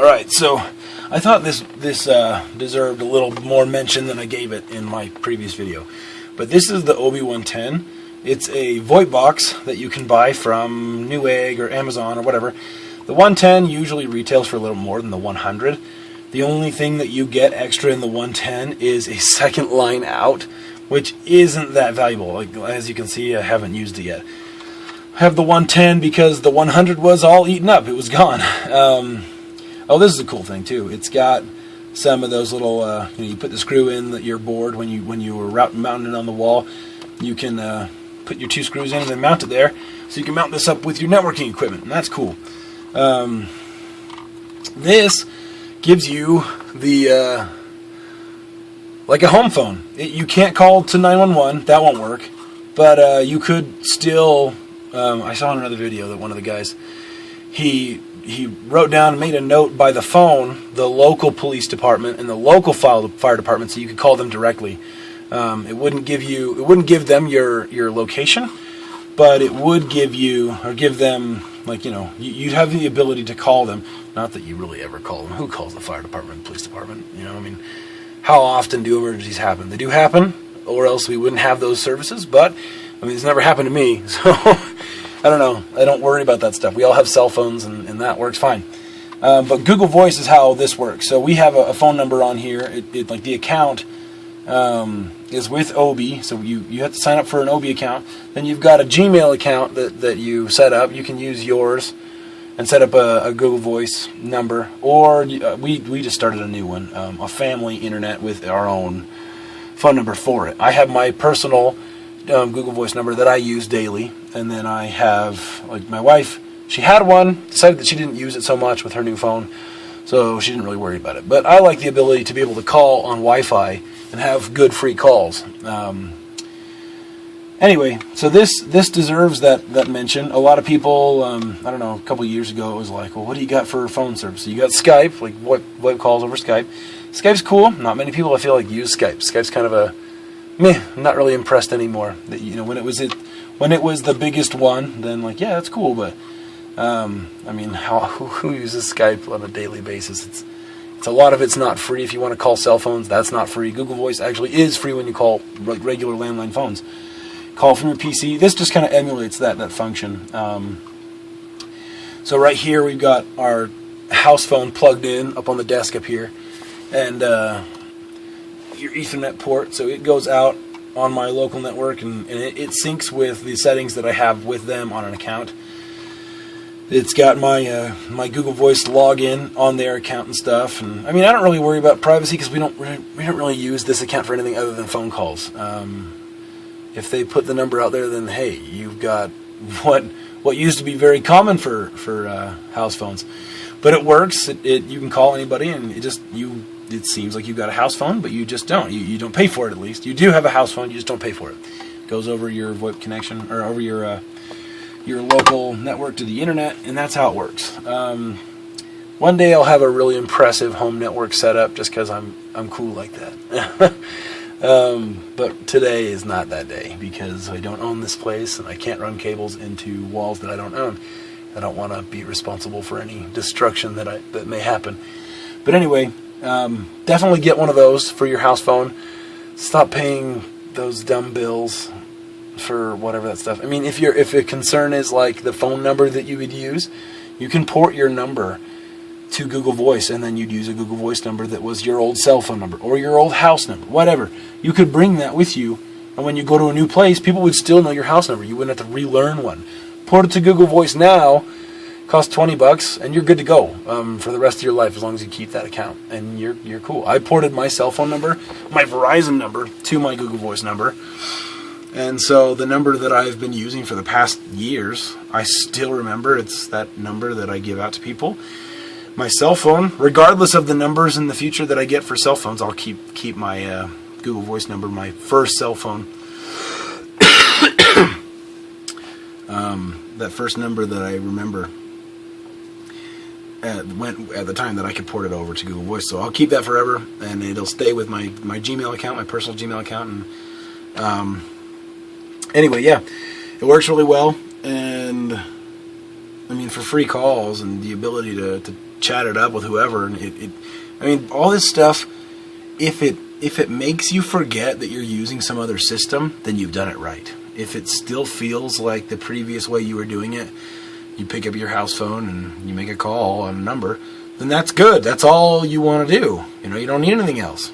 Alright, so I thought this deserved a little more mention than I gave it in my previous video. But this is the Obi 110. It's a VoIP box that you can buy from Newegg or Amazon or whatever. The 110 usually retails for a little more than the 100. The only thing that you get extra in the 110 is a second line out, which isn't that valuable. Like, as you can see, I haven't used it yet. I have the 110 because the 100 was all eaten up. It was gone. Oh, this is a cool thing too. It's got some of those little, you put the screw in your board when you were mounting it on the wall. You can put your 2 screws in and then mount it there, so you can mount this up with your networking equipment, and that's cool. This gives you the like a home phone. You can't call to 911. That won't work. But you could still. I saw in another video that one of the guys he wrote down and made a note by the phone, the local police department and the local fire department, so you could call them directly. It wouldn't give them your location, but it would give them, like, you'd have the ability to call them. Not that you really ever call them. Who calls the fire department and police department? I mean, how often do emergencies happen? They do happen, or else we wouldn't have those services. But I mean, it's never happened to me, so I don't know. I don't worry about that stuff. We all have cell phones, and that works fine. But Google Voice is how this works. So we have a phone number on here. Like the account is with Obi, so you have to sign up for an Obi account. Then you've got a Gmail account that you set up. You can use yours and set up a Google Voice number, or we just started a new one, a family internet with our own phone number for it. I have my personal Google Voice number that I use daily, and then I have, like, my wife, she had one, decided that she didn't use it so much with her new phone, so she didn't really worry about it. But I like the ability to be able to call on Wi-Fi and have good free calls. Anyway, so this deserves that mention. A lot of people, I don't know, a couple years ago, it was like, well, what do you got for phone service? So you got Skype, like web calls over Skype. Skype's cool. Not many people, I feel like, use Skype. Skype's kind of a meh. I'm not really impressed anymore. That, when it was the biggest one, then, like, yeah, that's cool. But I mean, who uses Skype on a daily basis? It's a lot of it's not free. If you want to call cell phones, that's not free. Google Voice actually is free when you call, like, regular landline phones. Call from your PC. This just kind of emulates that function. So right here we've got our house phone plugged in up on the desk up here, and your Ethernet port. So it goes out on my local network, and it syncs with the settings that I have with them on an account. It's got my my Google Voice login on their account and stuff. And I mean, I don't really worry about privacy because we don't really use this account for anything other than phone calls. If they put the number out there, then hey, you've got what used to be very common for house phones. But it works. You can call anybody, and it seems like you've got a house phone, but you just don't. You don't pay for it, at least. You do have a house phone, you just don't pay for it. It goes over your VoIP connection, or over your local network to the internet, and that's how it works. One day I'll have a really impressive home network set up just because I'm cool like that. But today is not that day because I don't own this place and I can't run cables into walls that I don't own. I don't want to be responsible for any destruction that may happen. But anyway, definitely get one of those for your house phone. Stop paying those dumb bills for whatever that stuff. I mean, if a concern is like the phone number that you would use, you can port your number to Google Voice, and then you'd use a Google Voice number that was your old cell phone number or your old house number, whatever. You could bring that with you, and when you go to a new place, people would still know your house number. You wouldn't have to relearn one. Port it to Google Voice now, costs $20, and you're good to go for the rest of your life as long as you keep that account, and you're cool. I ported my cell phone number, my Verizon number, to my Google Voice number, and so the number that I've been using for the past years, I still remember. It's that number that I give out to people. My cell phone, regardless of the numbers in the future that I get for cell phones, I'll keep my Google Voice number, my first cell phone. That first number that I remember went at the time that I could port it over to Google Voice. So I'll keep that forever, and it'll stay with my Gmail account, my personal Gmail account. And anyway, yeah, it works really well. And I mean, for free calls and the ability to chat it up with whoever. And I mean, all this stuff, if it makes you forget that you're using some other system, then you've done it right. If it still feels like the previous way you were doing it, you pick up your house phone and you make a call on a number, then that's good. That's all you want to do. You don't need anything else.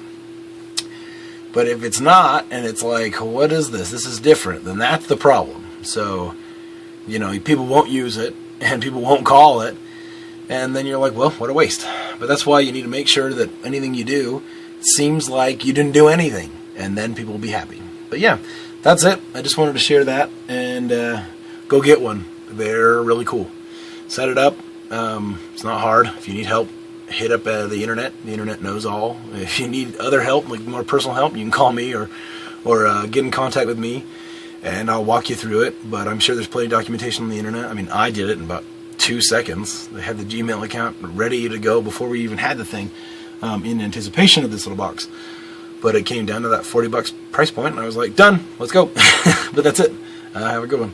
But if it's not, and it's like, what is this? This is different, then that's the problem. So, people won't use it, and people won't call it, and then you're like, well, what a waste. But that's why you need to make sure that anything you do seems like you didn't do anything, and then people will be happy. But yeah, that's it. I just wanted to share that, and go get one. They're really cool. Set it up. It's not hard. If you need help, hit up the internet. The internet knows all. If you need other help, like more personal help, you can call me or get in contact with me, and I'll walk you through it. But I'm sure there's plenty of documentation on the internet. I mean, I did it in about 2 seconds. They had the Gmail account ready to go before we even had the thing, in anticipation of this little box. But it came down to that $40 price point, and I was like, done, let's go. But that's it. Have a good one.